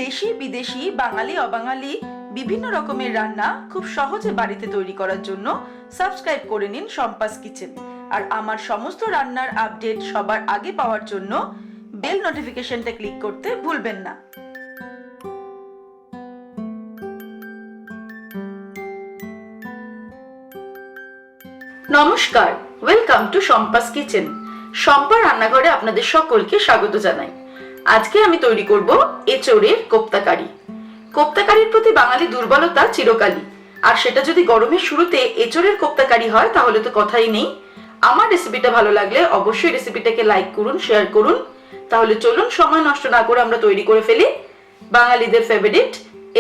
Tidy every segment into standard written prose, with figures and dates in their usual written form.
দেশি বিদেশি বাঙালি অবাঙালি বিভিন্ন রকমের রান্না খুব সহজে বাড়িতে তৈরি করার জন্য সাবস্ক্রাইব করে নিন শম্পাস কিচেন। আর আমার সমস্ত রান্নার আপডেট সবার আগে পাওয়ার জন্য বেল নোটিফিকেশনটা ক্লিক করতে ভুলবেন না। নমস্কার, welcome to Shampa's kitchen. Shampa রান্নাঘরে আপনাদের সকলকে স্বাগত জানাই। আজকে আমি তৈরি করব এঁচোড়ের কোপ্তা কারি। কোপ্তা কারির প্রতি বাঙালি দুর্বলতা চিরকালই, আর সেটা যদি গরমের শুরুতে এঁচোড়ের কোপ্তা কারি হয় তাহলে তো কথাই নেই। আমার রেসিপিটা ভালো লাগলে অবশ্যই রেসিপিটাকে লাইক করুন, শেয়ার করুন। তাহলে চলুন সময় নষ্ট না করে আমরা তৈরি করে ফেলি বাঙালিদের ফেভারিট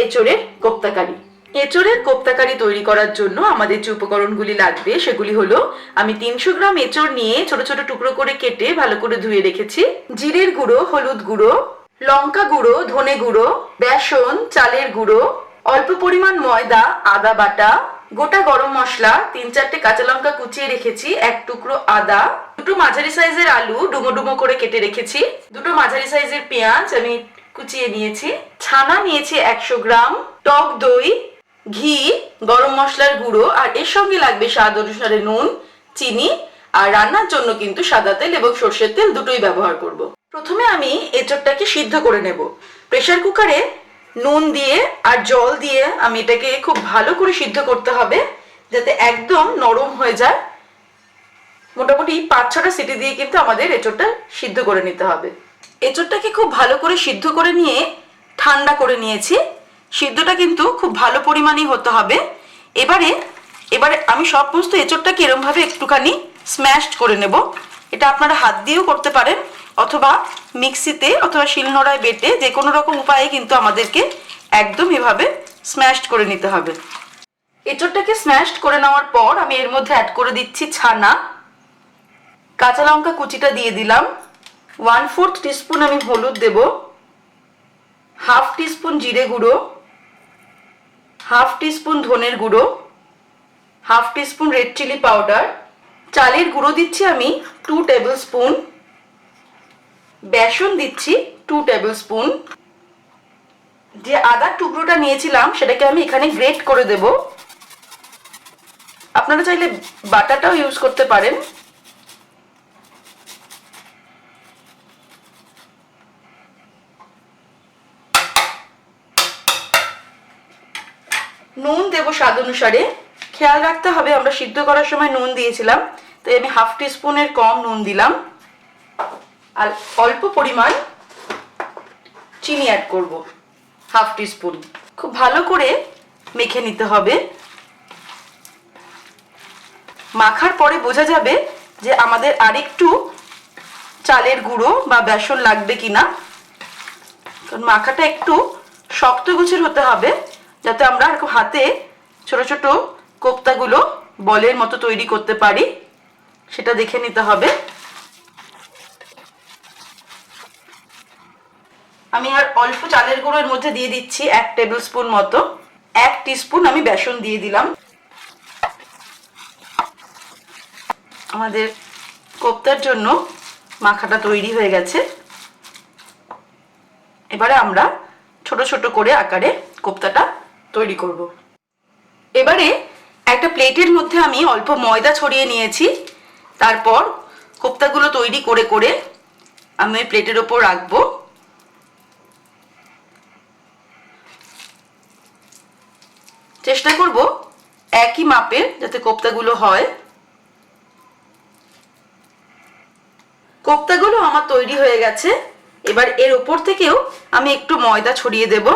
এঁচোড়ের কোপ্তা কারি। এঁচোড়ের কোপ্তা কারি তৈরি করার জন্য আমাদের যে উপকরণগুলি লাগবে সেগুলি হলো, আমি 300 গ্রাম এঁচোড় নিয়ে ছোট ছোট টুকরো করে কেটে ভালো করে ধুয়ে রেখেছি। জিরের গুঁড়ো, হলুদ গুঁড়ো, লঙ্কা গুঁড়ো, ধনে গুঁড়ো, বেসন, চালের গুঁড়ো, অল্প পরিমাণ ময়দা, আদা বাটা, গোটা গরম মশলা, 3-4টে কাঁচা লঙ্কা কুচিয়ে রেখেছি, এক টুকরো আদা, দুটো মাঝারি সাইজের আলু ডুমো ডুমো করে কেটে রেখেছি, দুটো মাঝারি সাইজের পেঁয়াজ আমি কুচিয়ে নিয়েছি, ছানা নিয়েছি 100 গ্রাম, টক দই, ঘি, গরম মশলার গুঁড়ো, আর এর সঙ্গে লাগবে স্বাদ অনুসারে নুন, চিনি, আর রান্নার জন্য কিন্তু সাদা তেল এবং সর্ষের তেল দুটোই ব্যবহার করব। প্রথমে আমি এঁচোড়টাকে সিদ্ধ করে নেব। প্রেসার কুকারে নুন দিয়ে আর জল দিয়ে আমি এটাকে খুব ভালো করে সিদ্ধ করতে হবে, যাতে একদম নরম হয়ে যায়। মোটামুটি 5-6টা সিটি দিয়ে কিন্তু আমাদের এঁচোড়টা সিদ্ধ করে নিতে হবে। এঁচোড়টাকে খুব ভালো করে সিদ্ধ করে নিয়ে ঠান্ডা করে নিয়েছি। সিদ্ধটা কিন্তু খুব ভালো পরিমাণেই হতে হবে। এবারে আমি সমস্ত এঁচোড়টাকে এরমভাবে একটুখানি স্ম্যাশড করে নেব। এটা আপনারা হাত দিয়েও করতে পারেন, অথবা মিক্সিতে অথবা শিলনোড়ায় বেটে যে কোনো রকম উপায়ে কিন্তু আমাদেরকে একদম এভাবে স্ম্যাশড করে নিতে হবে। এঁচোড়টাকে স্ম্যাশড করে নেওয়ার পর আমি এর মধ্যে অ্যাড করে দিচ্ছি ছানা, কাঁচা লঙ্কা কুচিটা দিয়ে দিলাম, 1/4 টিস্পুন আমি হলুদ দেব, 1/2 টিস্পুন জিরে গুঁড়ো, 1/2 টিস্পুন ধনের গুঁড়ো, 1/2 টিস্পুন রেড চিলি পাউডার, চালের গুঁড়ো দিচ্ছি আমি 2 টেবিল স্পুন, বেসন দিচ্ছি 2 টেবিল স্পুন, যে আদার টুকরোটা নিয়েছিলাম সেটাকে আমি এখানে গ্রেট করে দেব। আপনারা চাইলে বাটাটাও ইউজ করতে পারেন। নুন দেব স্বাদ অনুসারে। খেয়াল রাখতে হবে আমরা সিদ্ধ করার সময় নুন দিয়েছিলাম, তাই আমি 1/2 টিস্পুনের কম নুন দিলাম। আর অল্প পরিমাণ চিনি অ্যাড করব, 1/2 টিস্পুন। খুব ভালো করে মেখে নিতে হবে। মাখার পরে বোঝা যাবে যে আমাদের আরেকটু চালের গুঁড়ো বা বেসন লাগবে কিনা, কারণ মাখাটা একটু শক্ত গোছের হতে হবে, যাতে আমরা হাতে ছোট ছোট কোপ্তাগুলো বলের মতো তৈরি করতে পারি, সেটা দেখে নিতে হবে। আমি আর অল্প চালের গুঁড়োর মধ্যে দিয়ে দিচ্ছি 1 টেবিল স্পুন মতো, 1 টিস্পুন আমি বেসন দিয়ে দিলাম। আমাদের কোপ্তার জন্য মাখাটা তৈরি হয়ে গেছে। এবারে আমরা ছোট ছোট করে আকারে কোপ্তাটা তৈরি করব। এবারে একটা প্লেটের মধ্যে আমি অল্প ময়দা ছড়িয়ে নিয়েছি। তারপর কোপ্তাগুলো তৈরি করে করে আমি ওই প্লেটের ওপর রাখবো। চেষ্টা করব একই মাপের যাতে কোপ্তাগুলো হয়। কোপ্তাগুলো আমার তৈরি হয়ে গেছে। এবার এর ওপর থেকেও আমি একটু ময়দা ছড়িয়ে দেব,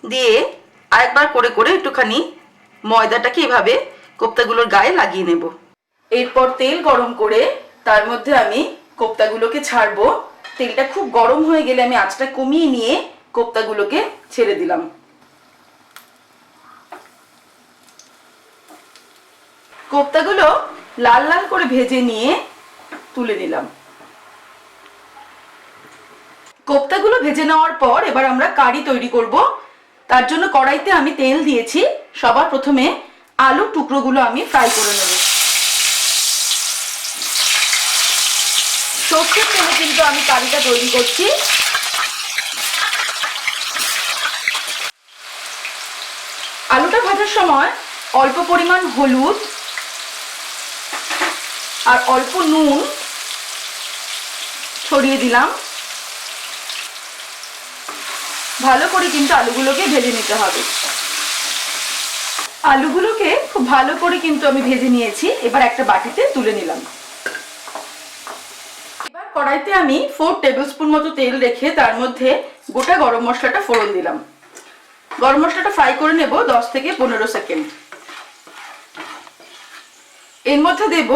দিয়ে আরেকবার করে করে একটুখানি ময়দাটাকে এভাবে কোপ্তাগুলোর গায়ে লাগিয়ে নেব। এরপর তেল গরম করে তার মধ্যে আমি কোপ্তাগুলোকে ছাড়বো। তেলটা খুব গরম হয়ে গেলে আমি আঁচটা কমিয়ে নিয়ে কোপ্তাগুলোকে ছেড়ে দিলাম। কোপ্তাগুলো লাল লাল করে ভেজে নিয়ে তুলে নিলাম। কোপ্তাগুলো ভেজে নেওয়ার পর এবার আমরা কারি তৈরি করব। তার জন্য কড়াইতে আমি তেল দিয়েছি। সবার প্রথমে আলু টুকরোগুলো আমি ফ্রাই করে নেব। সর্ষের তেলে কিন্তু আমি কারিটা তৈরি করছি। আলুটা ভাজার সময় অল্প পরিমাণ হলুদ আর অল্প নুন ছড়িয়ে দিলাম। ভালো করে কিন্তু আলুগুলোকে ভেজে নিতে হবে। আলুগুলোকে খুব ভালো করে কিন্তু আমি ভেজে নিয়েছি। এবার একটা বাটিতে তুলে নিলাম। এবার কড়াইতে আমি 4 টেবিলস্পুন মতো তেল রেখে তার মধ্যে গোটা গরম মশলাটা ফোড়ন দিলাম। গরম মশলাটা ফ্রাই করে নেব 10 থেকে 15 সেকেন্ড। এর মধ্যে দেব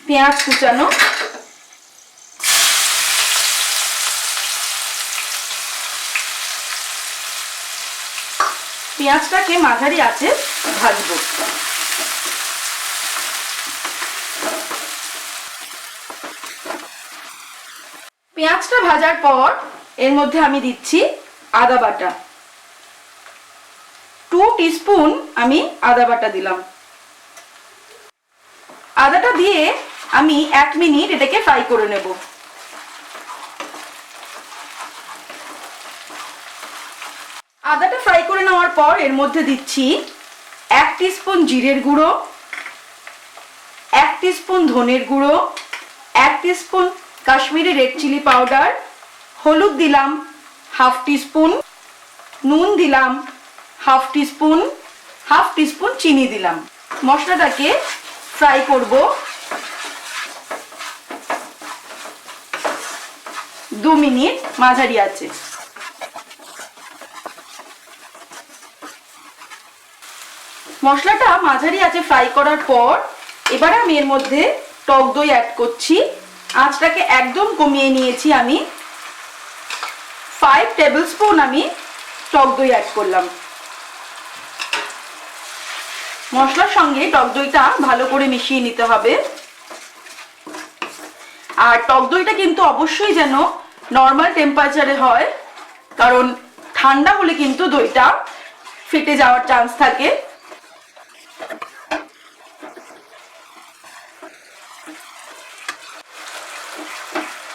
পেঁয়াজ কুচানো, পেঁয়াজটাকে মাঝারি আঁচে ভাজবো। পেঁয়াজটা ভাজার পর এর মধ্যে আমি দিচ্ছি আদা বাটা। 2 টিস্পুন আমি আদা বাটা দিলাম। আদাটা দিয়ে আমি 1 মিনিট এটাকে ফ্রাই করে নেব। আদাটা ফ্রাই করে নেওয়ার পর এর মধ্যে দিচ্ছি 1 টিস্পুন জিরের গুঁড়ো, 1 টিস্পুন ধনের গুঁড়ো, 1 teaspoon Kashmiri red chilli powder, হলুদ দিলাম 1/2 টিস্পুন, নুন দিলাম 1/2 টিস্পুন, 1/2 টিস্পুন চিনি দিলাম। মশলাটাকে ফ্রাই করব 2 মিনিট মাঝারি আঁচে। মশলাটা মাঝারি আঁচে ফ্রাই করার পর এবারে আমি এর মধ্যে টক দই অ্যাড করছি। আঁচটাকে একদম কমিয়ে নিয়েছি আমি। 5 টেবিলস্পুন আমি টক দই অ্যাড করলাম। মশলার সঙ্গে টক দইটা ভালো করে মিশিয়ে নিতে হবে। আর টক দইটা কিন্তু অবশ্যই যেন নর্মাল টেম্পারেচারে হয়, কারণ ঠান্ডা হলে কিন্তু দইটা ফেটে যাওয়ার চান্স থাকে।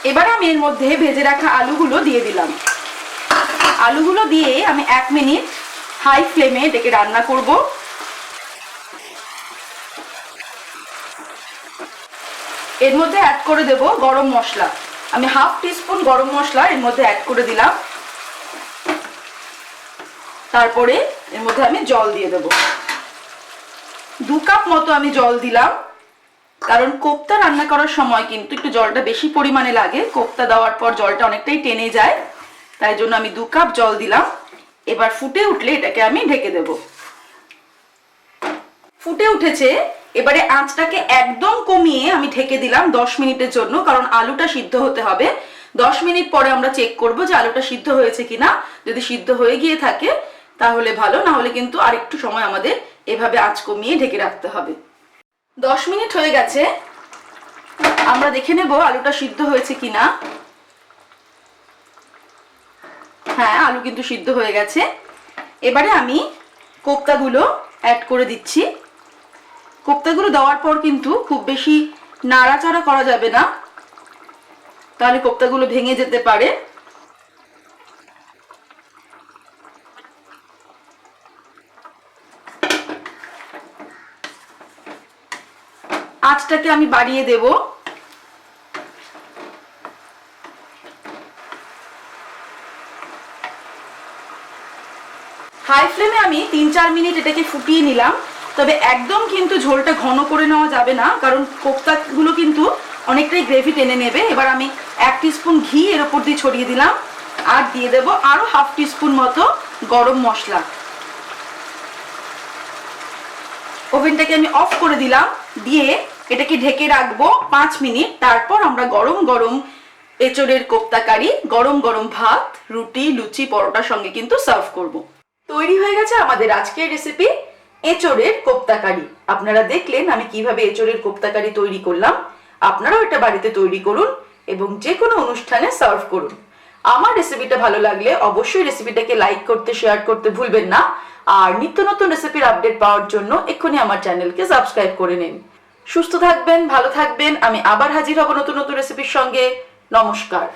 এবার আমি এর মধ্যে ভেজে রাখা আলুগুলো দিয়ে দিলাম। আলুগুলো দিয়ে আমি 1 মিনিট হাই ফ্লেমে এটাকে রান্না করব। এর মধ্যে অ্যাড করে দেব গরম মশলা। আমি 1/2 টিস্পুন গরম মশলা এর মধ্যে অ্যাড করে দিলাম। তারপরে এর মধ্যে আমি জল দিয়ে দেব। 2 কাপ মতো আমি জল দিলাম, কারণ কোপ্তা রান্না করার সময় কিন্তু একটু জলটা বেশি পরিমাণে লাগে। কোপ্তা দেওয়ার পর জলটা অনেকটাই টেনে যায়, তাই জন্য আমি 2 কাপ জল দিলাম। এবার ফুটে উঠলে এটাকে আমি ঢেকে দেব। ফুটে উঠেছে, এবারে আঁচটাকে একদম কমিয়ে আমি ঢেকে দিলাম 10 মিনিটের জন্য, কারণ আলুটা সিদ্ধ হতে হবে। 10 মিনিট পরে আমরা চেক করব যে আলুটা সিদ্ধ হয়েছে কিনা। যদি সিদ্ধ হয়ে গিয়ে থাকে তাহলে ভালো, না হলে কিন্তু আর একটু সময় আমাদের এভাবে আঁচ কমিয়ে ঢেকে রাখতে হবে। 10 মিনিট হয়ে গেছে, আমরা দেখে নেব আলুটা সিদ্ধ হয়েছে কিনা। হ্যাঁ, আলু কিন্তু সিদ্ধ হয়ে গেছে। এবারে আমি কোপ্তাগুলো অ্যাড করে দিচ্ছি। কোপ্তাগুলো দেওয়ার পর কিন্তু খুব বেশি নাড়াচাড়া করা যাবে না, তাহলে কোপ্তাগুলো ভেঙে যেতে পারে। আঁচটাকে আমি বাড়িয়ে দেব। হাই ফ্লেমে আমি 3-4 মিনিট এটাকে ফুটিয়ে নিলাম। তবে একদম কিন্তু ঝোলটা ঘন করে নেওয়া যাবে না, কারণ কোপ্তাগুলো কিন্তু অনেকটাই গ্রেভি টেনে নেবে। এবার আমি 1 টিস্পুন ঘি এর উপর দিয়ে ছড়িয়ে দিলাম, আর দিয়ে দেব আরো 1/2 টিস্পুন মতো গরম মশলা। ওভেনটাকে আমি অফ করে দিলাম, দিয়ে এটাকে ঢেকে রাখবো 5 মিনিট। তারপর আমরা গরম গরম এঁচোড়ের কোপ্তা কারি গরম গরম ভাত, রুটি, লুচি, পরোটার সঙ্গে কিন্তু সার্ভ করব। তৈরি হয়ে গেছে আমাদের আজকের রেসিপি এঁচোড়ের কোপ্তা কারি। আপনারা দেখলেন আমি কিভাবে এঁচোড়ের কোপ্তা কারি তৈরি করলাম। আপনারাও এটা বাড়িতে তৈরি করুন এবং যে কোনো অনুষ্ঠানে সার্ভ করুন। আমার রেসিপিটা ভালো লাগলে অবশ্যই রেসিপিটাকে লাইক করতে, শেয়ার করতে ভুলবেন না। আর নিত্য নতুন রেসিপির আপডেট পাওয়ার জন্য এক্ষুনি আমার চ্যানেলকে সাবস্ক্রাইব করে নিন। সুস্থ থাকবেন, ভালো থাকবেন। আমি আবার হাজির হব নতুন নতুন রেসিপির সঙ্গে। নমস্কার।